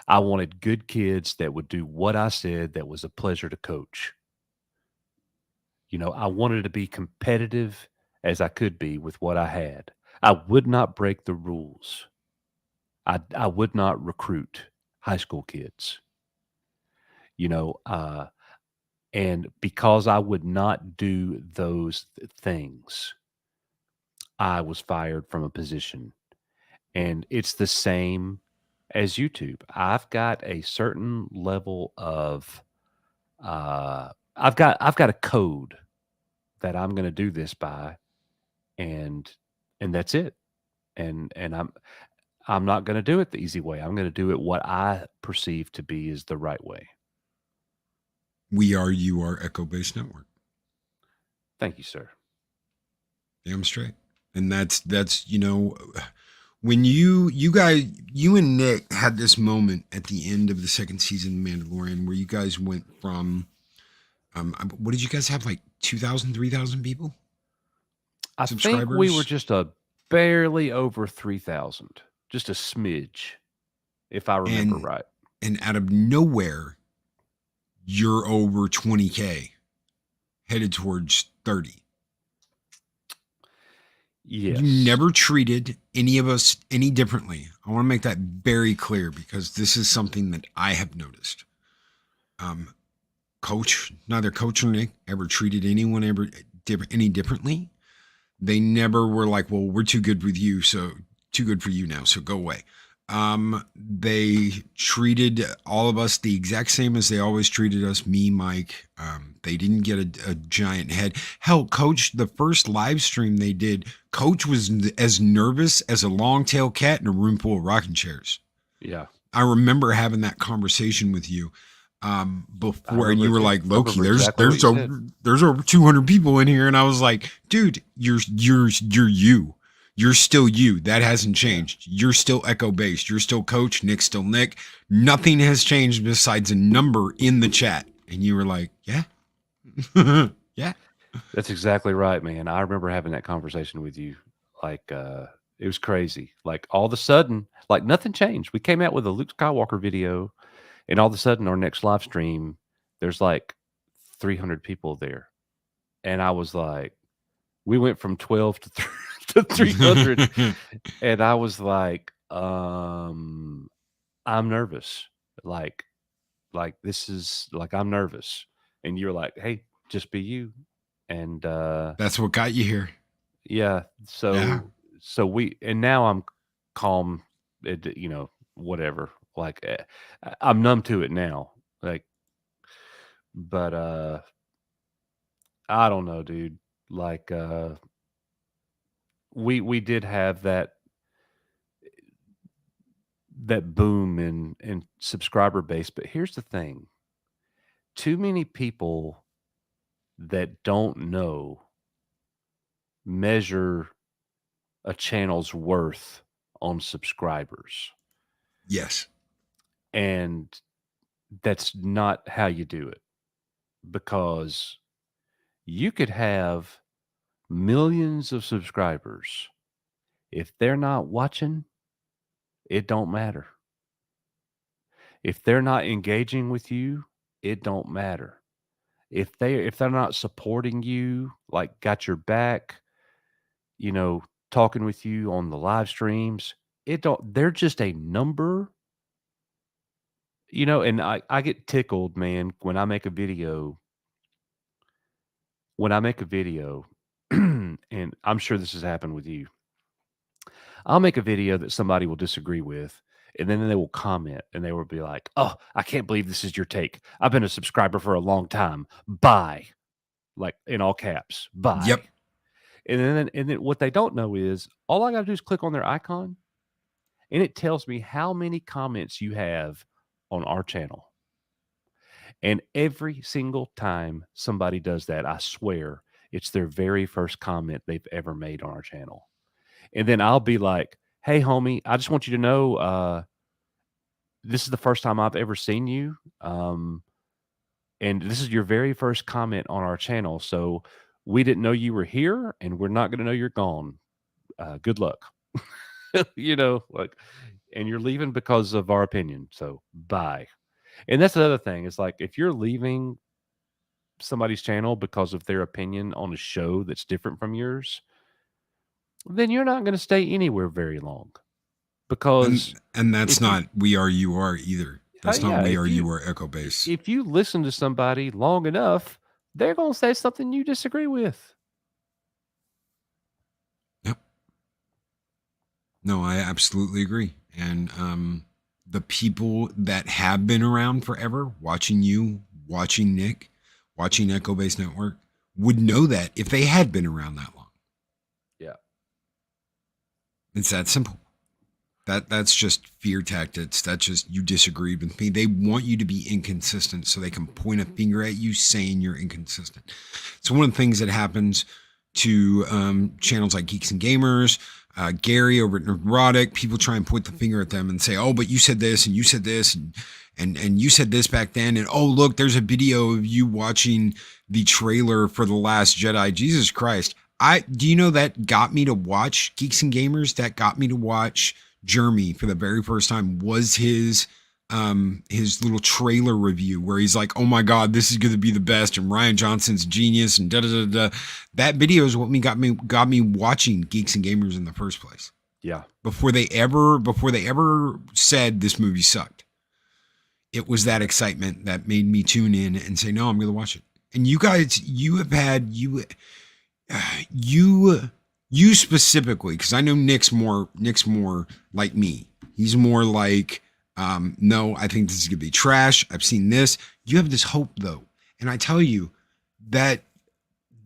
I wanted good kids that would do what I said that was a pleasure to coach. I wanted to be competitive as I could be with what I had. I would not break the rules. I would not recruit high school kids. And because I would not do those things, I was fired from a position. And it's the same as YouTube. I've got a certain level of I've got a code that I'm going to do this by, and that's it. And I'm not going to do it the easy way. I'm going to do it what I perceive to be is the right way. You are Echo Base Network. Thank you, sir. Damn straight. And that's when you and Nick had this moment at the end of the second season of Mandalorian where you guys went from what did you guys have, like 2,000, 3,000 people? I think we were just barely over 3,000, just a smidge, if I remember right. And out of nowhere, you're over 20K, headed towards 30. Yes. You never treated any of us any differently. I want to make that very clear because this is something that I have noticed. Neither Coach or Nick ever treated anyone any differently. They never were like, well, we're too good with you, so too good for you now, so go away. They treated all of us the exact same as they always treated us, me, Mike. They didn't get a giant head. Hell, Coach, the first live stream they did, Coach was as nervous as a long-tailed cat in a room full of rocking chairs. Yeah. I remember having that conversation with you before, and you were like, Loki, there's over 200 people in here. And I was like, dude, you're you. You're still you. That hasn't changed. You're still Echo based. You're still Coach. Nick's still Nick. Nothing has changed besides a number in the chat. And you were like, yeah. Yeah. That's exactly right, man. I remember having that conversation with you. It was crazy. Like all of a sudden, like nothing changed. We came out with a Luke Skywalker video, and all of a sudden our next live stream, there's like 300 people there. And I was like, we went from 12 to 300. And I was like, I'm nervous. Like this is like, I'm nervous. And you're like, hey, just be you. And That's what got you here. yeah. Yeah. So and now I'm calm, whatever. Like I'm numb to it now. Like, but I don't know, dude. Like we did have that boom in subscriber base, but here's the thing. Too many people that don't know measure a channel's worth on subscribers. Yes. And that's not how you do it, because you could have millions of subscribers. If they're not watching, it don't matter. If they're not engaging with you, it don't matter. If they're not supporting you, like got your back, talking with you on the live streams, they're just a number. And I get tickled, man, when I make a video, and I'm sure this has happened with you. I'll make a video that somebody will disagree with, and then they will comment and they will be like, "Oh, I can't believe this is your take. I've been a subscriber for a long time. Bye." Like in all caps, bye. Yep. And then what they don't know is all I got to do is click on their icon, and it tells me how many comments you have on our channel. And every single time somebody does that, I swear it's their very first comment they've ever made on our channel. And then I'll be like, "Hey, homie, I just want you to know, this is the first time I've ever seen you. And this is your very first comment on our channel. So we didn't know you were here, and we're not going to know you're gone. Good luck." Like, and you're leaving because of our opinion. So bye. And that's another thing. It's like, if you're leaving somebody's channel because of their opinion on a show that's different from yours, then you're not going to stay anywhere very long, because And that's if you- not We Are You Are either. That's not yeah, We if Are you- You Are Echo Base. if you listen to somebody long enough, they're going to say something you disagree with. Yep. No, I absolutely agree. And the people that have been around forever, watching you, watching Nick, watching Echo Base Network, would know that if they had been around that long. Yeah. It's that simple. That's just fear tactics. That's just, you disagreed with me. They want you to be inconsistent so they can point a finger at you saying you're inconsistent. So one of the things that happens to channels like Geeks and Gamers, Gary over at Neurotic, people try and point the finger at them and say, "Oh, but you said this and you said this and you said this back then, and oh, look, there's a video of you watching the trailer for The Last Jedi." Jesus Christ. Do you know that got me to watch Geeks and Gamers? That got me to watch Jeremy for the very first time was his little trailer review where he's like, "Oh my God, this is going to be the best, and Ryan Johnson's genius," and da da da da. That video is what got me watching Geeks and Gamers in the first place. Yeah. Before they ever said this movie sucked, it was that excitement that made me tune in and say, "No, I'm going to watch it." And you guys, you specifically, because I know Nick's more like me. He's more like, "No, I think this is gonna be trash. I've seen this." You have this hope though, and I tell you that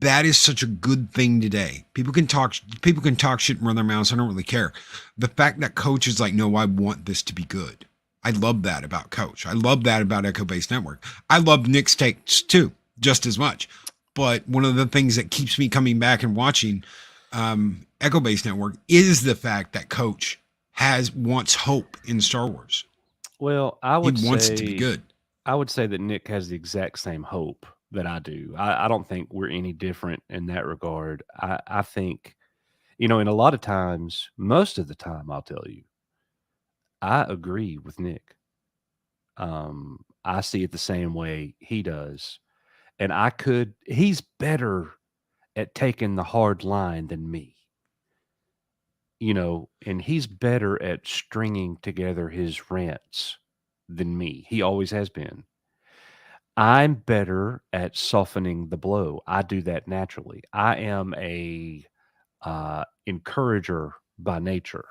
is such a good thing today. People can talk shit and run their mouths. I don't really care. The fact that Coach is like, "No, I want this to be good." I love that about Coach. I love that about Echo Base Network. I love Nick's takes too, just as much. But one of the things that keeps me coming back and watching Echo Base Network is the fact that Coach wants hope in Star Wars. Well, He wants it to be good. I would say that Nick has the exact same hope that I do. I don't think we're any different in that regard. I think, in a lot of times, most of the time, I'll tell you, I agree with Nick. I see it the same way he does. And he's better at taking the hard line than me. you know, and he's better at stringing together his rants than me. He always has been. I'm better at softening the blow. I do that naturally. I am a encourager by nature.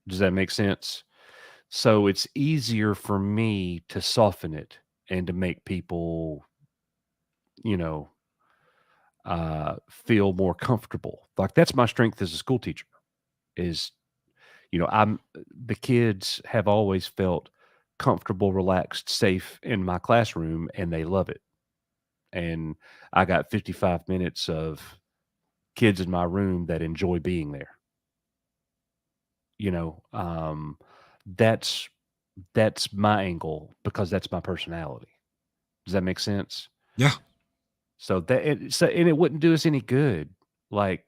Does that make sense? So it's easier for me to soften it and to make people, you know, feel more comfortable. Like that's my strength as a school teacher. Is the kids have always felt comfortable, relaxed, safe in my classroom, and they love it. And I got 55 minutes of kids in my room that enjoy being there. You know, that's that's my angle because that's my personality. Does that make sense? Yeah. So and it wouldn't do us any good. Like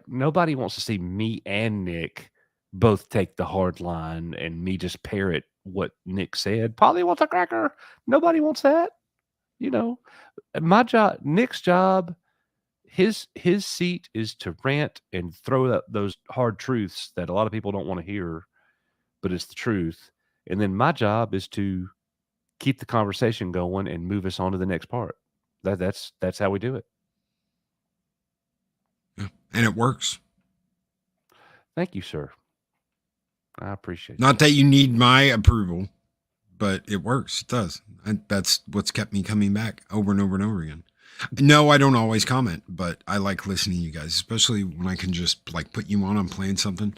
nobody wants to see me and Nick both take the hard line and me just parrot what Nick said. Polly wants a cracker. Nobody wants that. You know, my job, Nick's job, his seat is to rant and throw up those hard truths that a lot of people don't want to hear, but it's the truth. And then my job is to keep the conversation going and move us on to the next part. That's how we do it. Yeah. And it works. Thank you, sir. I appreciate Not that you need my approval, but it works. It does. That's what's kept me coming back over and over and over again. No, I don't always comment, but I like listening to you guys, especially when I can just like put you on playing something.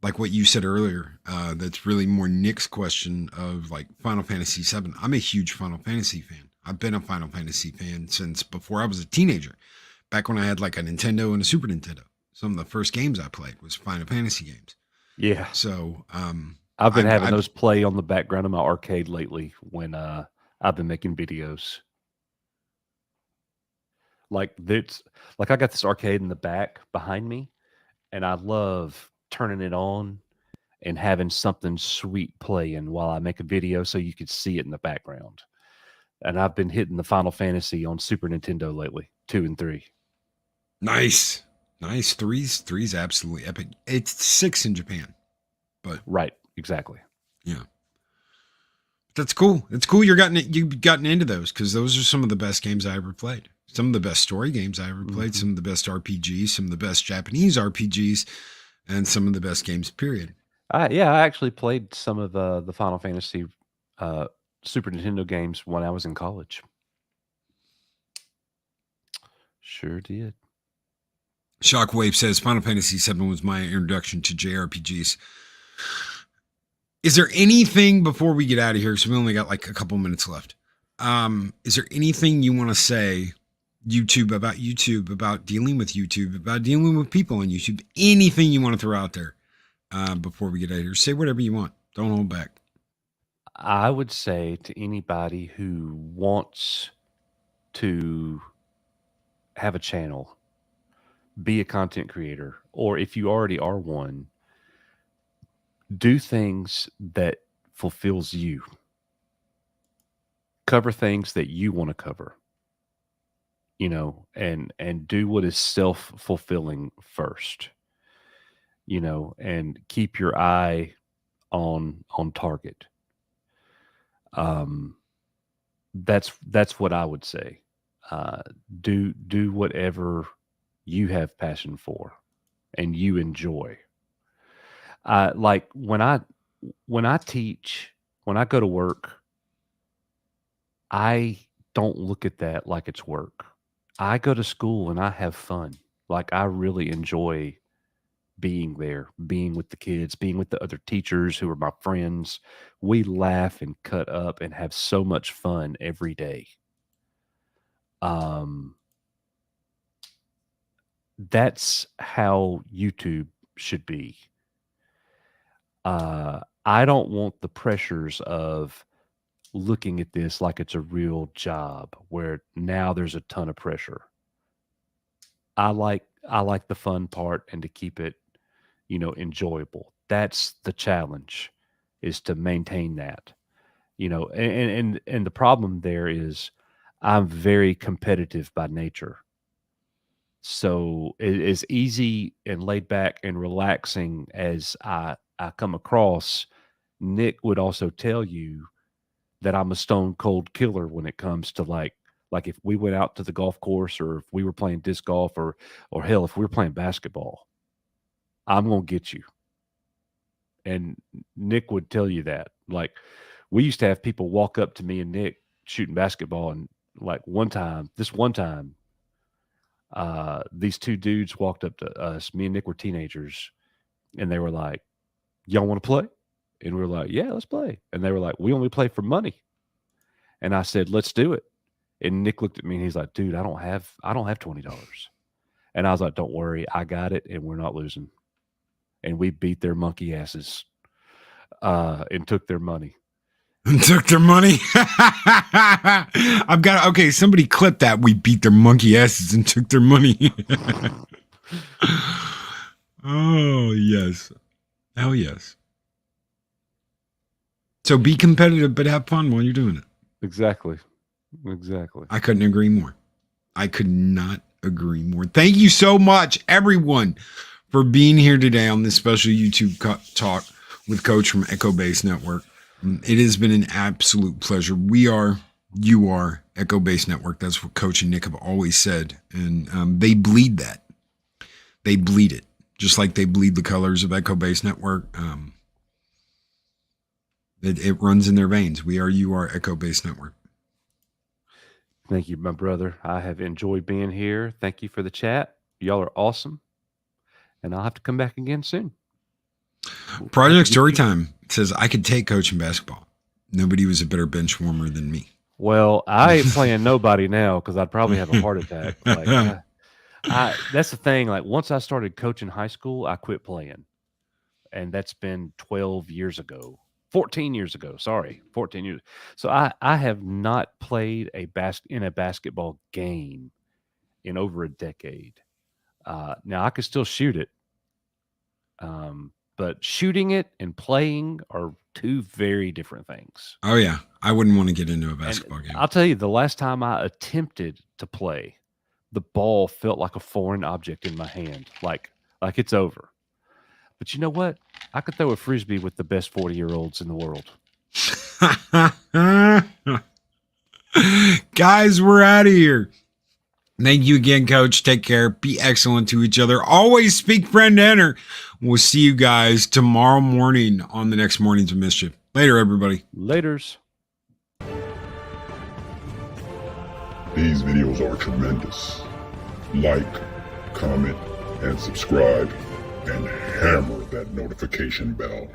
Like what you said earlier, that's really more Nick's question of like Final Fantasy VII. I'm a huge Final Fantasy fan. I've been a Final Fantasy fan since before I was a teenager, back when I had like a Nintendo and a Super Nintendo. Some of the first games I played was Final Fantasy games. Yeah. So I've been having those play on the background of my arcade lately when I've been making videos. Like I got this arcade in the back behind me, and I love turning it on and having something sweet playing while I make a video so you could see it in the background. And I've been hitting the Final Fantasy on Super Nintendo lately, 2 and 3. Nice. Three's absolutely epic. It's 6 in Japan, but right, exactly. Yeah, that's cool. It's cool you've gotten into those because those are some of the best games I ever played. Some of the best story games I ever played. Some of the best RPGs. Some of the best Japanese RPGs, and some of the best games. Period. I actually played some of the Final Fantasy Super Nintendo games when I was in college. Sure did. Shockwave says Final Fantasy VII was my introduction to JRPGs. Is there anything before we get out of here? So we only got like a couple minutes left. Is there anything you want to say about dealing with YouTube, about dealing with people on YouTube? Anything you want to throw out there before we get out of here? Say whatever you want. Don't hold back. I would say to anybody who wants to have a channel, be a content creator, or if you already are one, do things that fulfills you. Cover things that you want to cover, and do what is self-fulfilling first, and keep your eye on target. That's what I would say. Do whatever you have passion for and you enjoy. Like when I teach, when I go to work, I don't look at that like it's work. I go to school and I have fun. Like I really enjoy being there, being with the kids, being with the other teachers who are my friends. We laugh and cut up and have so much fun every day. That's how YouTube should be. I don't want the pressures of looking at this like it's a real job where now there's a ton of pressure. I like the fun part and to keep it, enjoyable. That's the challenge, is to maintain that, and the problem there is I'm very competitive by nature. So as easy and laid back and relaxing as I come across, Nick would also tell you that I'm a stone cold killer when it comes to like if we went out to the golf course, or if we were playing disc golf, or hell, if we were playing basketball, I'm going to get you. And Nick would tell you that. Like, we used to have people walk up to me and Nick shooting basketball, and like one time, these two dudes walked up to us. Me and Nick were teenagers, and they were like, "Y'all want to play?" And we were like, "Yeah, let's play." And they were like, "We only play for money." And I said, "Let's do it." And Nick looked at me and he's like, "Dude, I don't have $20." And I was like, "Don't worry, I got it, and we're not losing." And we beat their monkey asses, and took their money. Took their money. Okay, somebody clip that. We beat their monkey asses and took their money. Oh, yes. Hell yes. So be competitive, but have fun while you're doing it. Exactly. I couldn't agree more. I could not agree more. Thank you so much, everyone, for being here today on this special YouTube talk with Coach from Echo Base Network. It has been an absolute pleasure. You are Echo Base Network. That's what Coach and Nick have always said. And they bleed that. They bleed it. Just like they bleed the colors of Echo Base Network. It runs in their veins. You are Echo Base Network. Thank you, my brother. I have enjoyed being here. Thank you for the chat. Y'all are awesome. And I'll have to come back again soon. Project Storytime says, I could take coaching basketball. Nobody was a better bench warmer than me. Well, I ain't playing nobody now because I'd probably have a heart attack. Like, that's the thing. Like, once I started coaching high school, I quit playing. And that's been 12 years ago. 14 years ago. Sorry, 14 years. So I have not played in a basketball game in over a decade. Now, I could still shoot it. But shooting it and playing are two very different things. Oh, yeah. I wouldn't want to get into a basketball game. I'll tell you, the last time I attempted to play, the ball felt like a foreign object in my hand. Like it's over. But you know what? I could throw a Frisbee with the best 40-year-olds in the world. Guys, we're out of here. Thank you again, Coach. Take care. Be excellent to each other. Always speak friend to enter. We'll see you guys tomorrow morning on the next Mornings of Mischief. Later, everybody. Laters. These videos are tremendous. Like, comment, and subscribe, and hammer that notification bell.